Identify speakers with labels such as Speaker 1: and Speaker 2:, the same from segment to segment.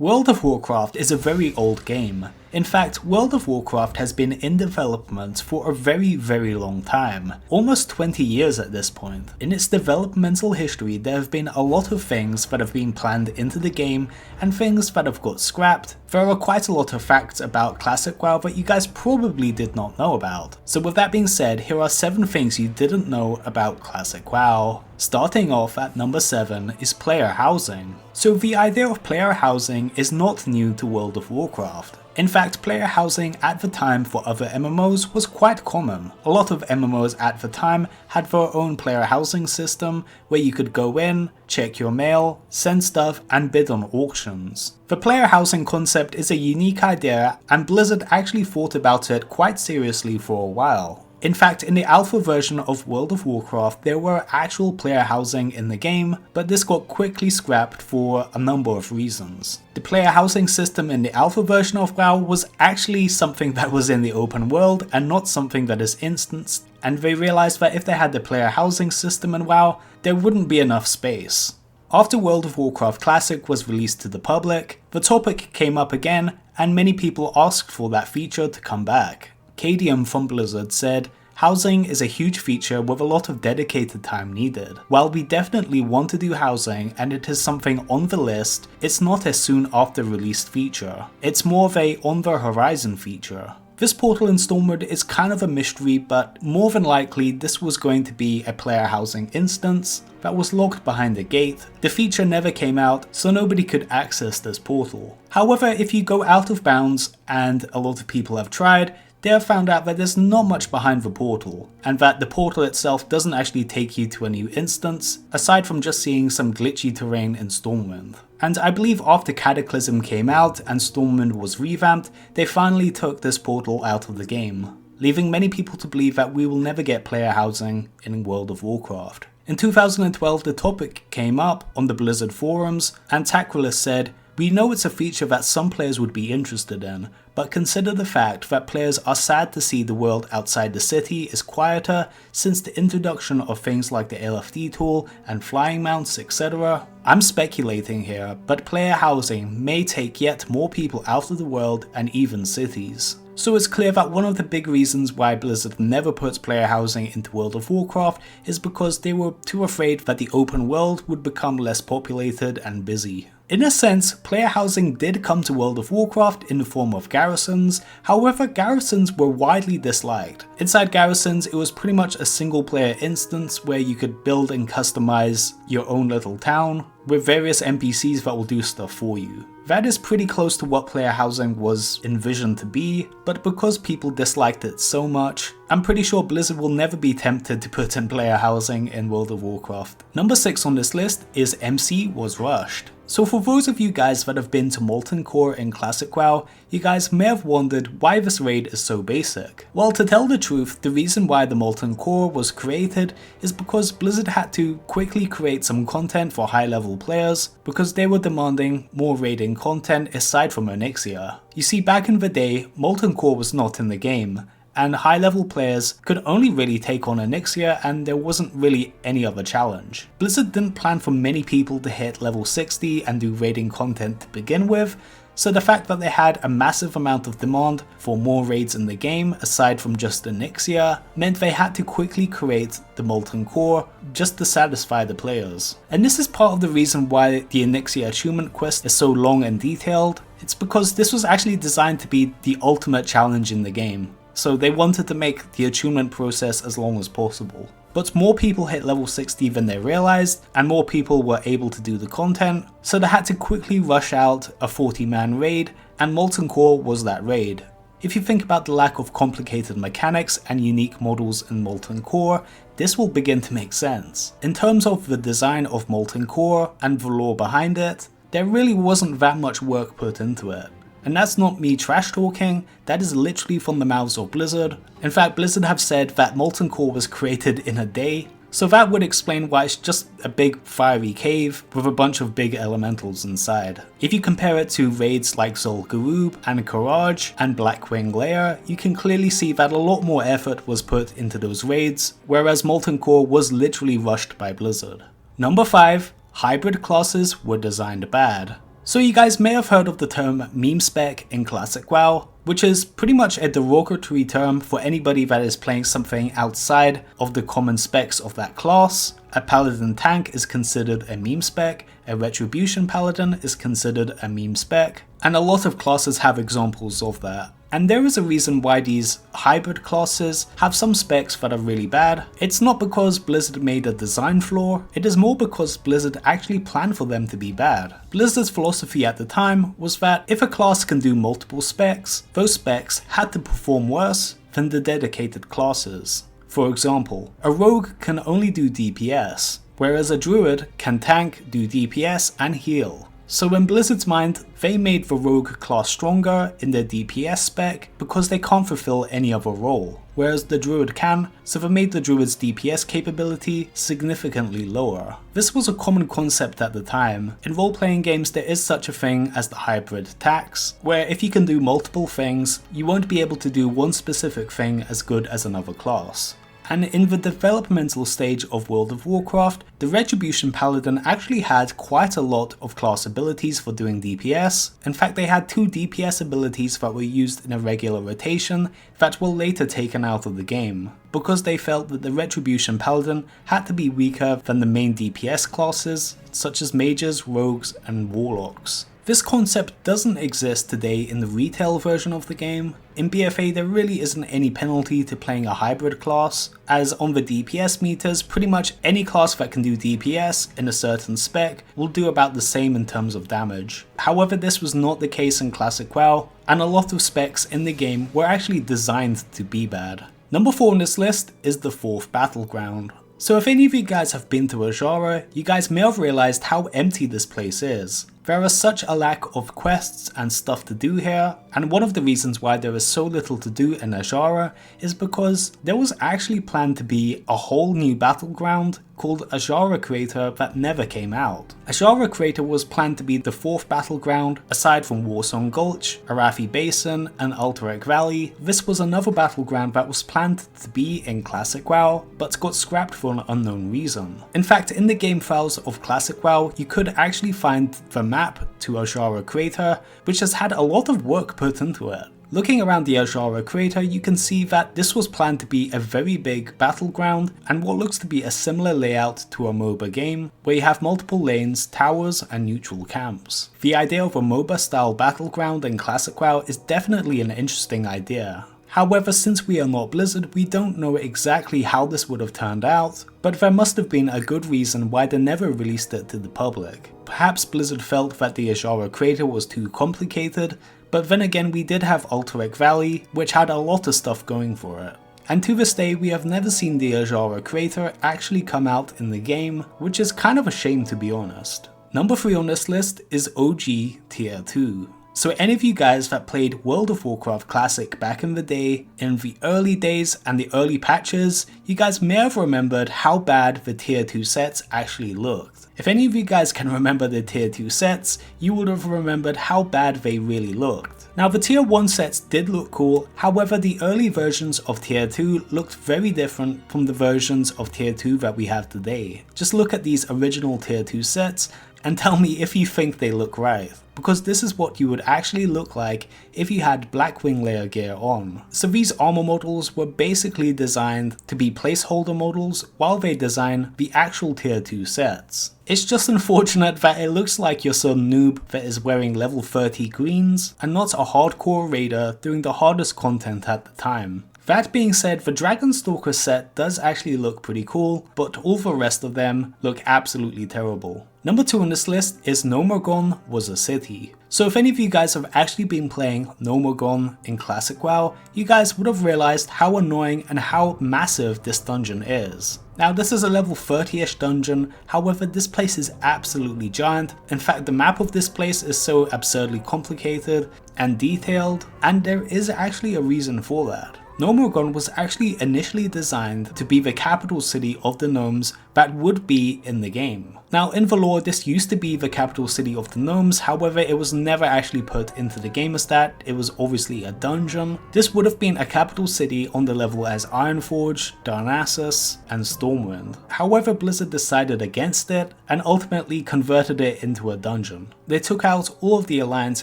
Speaker 1: World of Warcraft is a very old game. In fact, World of Warcraft has been in development for a very long time, almost 20 years at this point. In its developmental history, there have been a lot of things that have been planned into the game and things that have got scrapped. There are quite a lot of facts about Classic WoW that you guys probably did not know about. So with that being said, here are 7 things you didn't know about Classic WoW. Starting off at number 7 is player housing. So the idea of player housing is not new to World of Warcraft. In fact, player housing at the time for other MMOs was quite common. A lot of MMOs at the time had their own player housing system where you could go in, check your mail, send stuff, and bid on auctions. The player housing concept is a unique idea, and Blizzard actually thought about it quite seriously for a while. In fact, in the alpha version of World of Warcraft, there were actual player housing in the game, but this got quickly scrapped for a number of reasons. The player housing system in the alpha version of WoW was actually something that was in the open world and not something that is instanced, and they realized that if they had the player housing system in WoW, there wouldn't be enough space. After World of Warcraft Classic was released to the public, the topic came up again, and many people asked for that feature to come back. Cadium from Blizzard said, "Housing is a huge feature with a lot of dedicated time needed. While we definitely want to do housing and it is something on the list, it's not a soon after released feature. It's more of a on the horizon feature." This portal in Stormwood is kind of a mystery, but more than likely this was going to be a player housing instance that was locked behind a gate. The feature never came out, so nobody could access this portal. However, if you go out of bounds, and a lot of people have tried, they have found out that there's not much behind the portal, and that the portal itself doesn't actually take you to a new instance, aside from just seeing some glitchy terrain in Stormwind. And I believe after Cataclysm came out and Stormwind was revamped, they finally took this portal out of the game, leaving many people to believe that we will never get player housing in World of Warcraft. In 2012, the topic came up on the Blizzard forums, and Taquilus said, "We know it's a feature that some players would be interested in, but consider the fact that players are sad to see the world outside the city is quieter since the introduction of things like the LFD tool and flying mounts, etc. I'm speculating here, but player housing may take yet more people out of the world and even cities." So it's clear that one of the big reasons why Blizzard never puts player housing into World of Warcraft is because they were too afraid that the open world would become less populated and busy. In a sense, player housing did come to World of Warcraft in the form of garrisons, however garrisons were widely disliked. Inside garrisons, it was pretty much a single player instance where you could build and customize your own little town, with various NPCs that will do stuff for you. That is pretty close to what player housing was envisioned to be, but because people disliked it so much, I'm pretty sure Blizzard will never be tempted to put in player housing in World of Warcraft. Number 6 on this list is MC was rushed. So for those of you guys that have been to Molten Core in Classic WoW, you guys may have wondered why this raid is so basic. Well, to tell the truth, the reason why the Molten Core was created is because Blizzard had to quickly create some content for high level players because they were demanding more raiding content aside from Onyxia. You see, back in the day, Molten Core was not in the game, and high level players could only really take on Onyxia and there wasn't really any other challenge. Blizzard didn't plan for many people to hit level 60 and do raiding content to begin with, so the fact that they had a massive amount of demand for more raids in the game aside from just Onyxia meant they had to quickly create the Molten Core just to satisfy the players. And this is part of the reason why the Onyxia achievement quest is so long and detailed. It's because this was actually designed to be the ultimate challenge in the game. So they wanted to make the attunement process as long as possible. But more people hit level 60 than they realized, and more people were able to do the content, so they had to quickly rush out a 40-man raid, and Molten Core was that raid. If you think about the lack of complicated mechanics and unique models in Molten Core, this will begin to make sense. In terms of the design of Molten Core and the lore behind it, there really wasn't that much work put into it. And that's not me trash talking, that is literally from the mouths of Blizzard. In fact, Blizzard have said that Molten Core was created in a day, so that would explain why it's just a big fiery cave with a bunch of big elementals inside. If you compare it to raids like Zul'Gurub and Karaj and Blackwing Lair, you can clearly see that a lot more effort was put into those raids, whereas Molten Core was literally rushed by Blizzard. Number 5. Hybrid classes were designed bad. So you guys may have heard of the term meme spec in classic WoW, which is pretty much a derogatory term for anybody that is playing something outside of the common specs of that class. A paladin tank is considered a meme spec, a retribution paladin is considered a meme spec, and a lot of classes have examples of that. And there is a reason why these hybrid classes have some specs that are really bad. It's not because Blizzard made a design flaw, it is more because Blizzard actually planned for them to be bad. Blizzard's philosophy at the time was that if a class can do multiple specs, those specs had to perform worse than the dedicated classes. For example, a rogue can only do DPS, whereas a druid can tank, do DPS and heal. So in Blizzard's mind, they made the rogue class stronger in their DPS spec because they can't fulfill any other role, whereas the druid can, so they made the druid's DPS capability significantly lower. This was a common concept at the time. In role-playing games there is such a thing as the hybrid tax, where if you can do multiple things, you won't be able to do one specific thing as good as another class. And in the developmental stage of World of Warcraft, the Retribution Paladin actually had quite a lot of class abilities for doing DPS. In fact, they had 2 DPS abilities that were used in a regular rotation that were later taken out of the game, because they felt that the Retribution Paladin had to be weaker than the main DPS classes, such as mages, rogues, and warlocks. This concept doesn't exist today in the retail version of the game. In BFA there really isn't any penalty to playing a hybrid class, as on the DPS meters pretty much any class that can do DPS in a certain spec will do about the same in terms of damage. However, this was not the case in Classic WoW, and a lot of specs in the game were actually designed to be bad. Number 4 on this list is the 4th Battleground. So if any of you guys have been to Azshara, you guys may have realized how empty this place is. There is such a lack of quests and stuff to do here, and one of the reasons why there is so little to do in Azshara is because there was actually planned to be a whole new battleground called Azshara Crater that never came out. Azshara Crater was planned to be the 4th battleground. Aside from Warsong Gulch, Arathi Basin, and Alterac Valley, this was another battleground that was planned to be in Classic WoW, but got scrapped for an unknown reason. In fact, in the game files of Classic WoW, you could actually find the map to Azshara Crater, which has had a lot of work put into it. Looking around the Azshara Crater, you can see that this was planned to be a very big battleground and what looks to be a similar layout to a MOBA game, where you have multiple lanes, towers, and neutral camps. The idea of a MOBA style battleground in Classic WoW is definitely an interesting idea. However, since we are not Blizzard, we don't know exactly how this would have turned out, but there must have been a good reason why they never released it to the public. Perhaps Blizzard felt that the Azshara Crater was too complicated, but then again we did have Alterac Valley, which had a lot of stuff going for it. And to this day we have never seen the Azshara Crater actually come out in the game, which is kind of a shame to be honest. Number 3 on this list is OG Tier 2. So any of you guys that played World of Warcraft Classic back in the day, in the early days and the early patches, you guys may have remembered how bad the Tier 2 sets actually looked. If any of you guys can remember the Tier 2 sets, you would have remembered how bad they really looked. Now the Tier 1 sets did look cool, however the early versions of Tier 2 looked very different from the versions of Tier 2 that we have today. Just look at these original Tier 2 sets and tell me if you think they look right, because this is what you would actually look like if you had Blackwing layer gear on. So these armor models were basically designed to be placeholder models while they design the actual Tier 2 sets. It's just unfortunate that it looks like you're some noob that is wearing level 30 greens and not a hardcore raider doing the hardest content at the time. That being said, the Dragonstalker set does actually look pretty cool, but all the rest of them look absolutely terrible. Number 2 on this list is Gnomergan was a city. So if any of you guys have actually been playing Gnomergan in Classic WoW, you guys would have realized how annoying and how massive this dungeon is. Now this is a level 30-ish dungeon, however this place is absolutely giant. In fact, the map of this place is so absurdly complicated and detailed, and there is actually a reason for that. Gnomergan was actually initially designed to be the capital city of the gnomes that would be in the game. Now in the lore, this used to be the capital city of the gnomes, however it was never actually put into the gamer stat, it was obviously a dungeon. This would have been a capital city on the level as IRONFORGE, Darnassus, and Stormwind. However, Blizzard decided against it and ultimately converted it into a dungeon. They took out all of the Alliance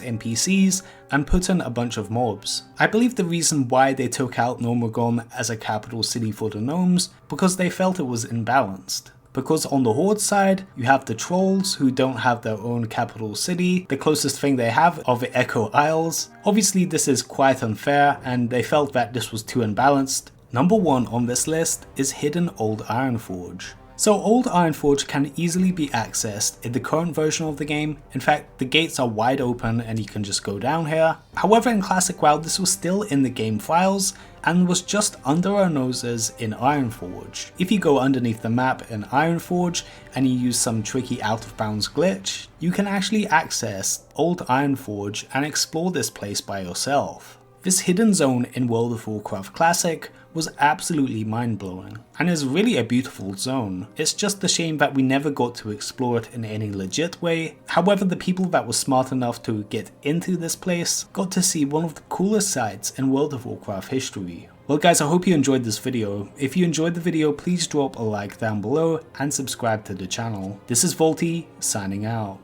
Speaker 1: NPCs and put in a bunch of mobs. I believe the reason why they took out GNOMERGAN as a capital city for the gnomes because they felt it was imbalanced. Because on the Horde side, you have the trolls who don't have their own capital city. The closest thing they have are the Echo Isles. Obviously this is quite unfair and they felt that this was too unbalanced. Number 1 on this list is Hidden Old IRONFORGE. So Old IRONFORGE can easily be accessed in the current version of the game. In fact, the gates are wide open and you can just go down here. However, in Classic WoW this was still in the game files and was just under our noses in IRONFORGE. If you go underneath the map in IRONFORGE and you use some tricky out of bounds glitch, you can actually access Old IRONFORGE and explore this place by yourself. This hidden zone in World of Warcraft Classic was absolutely mind-blowing, and is really a beautiful zone. It's just a shame that we never got to explore it in any legit way. However, the people that were smart enough to get into this place got to see one of the coolest sights in World of Warcraft history. Well guys, I hope you enjoyed this video. If you enjoyed the video, please drop a like down below and subscribe to the channel. This is vaulty, signing out.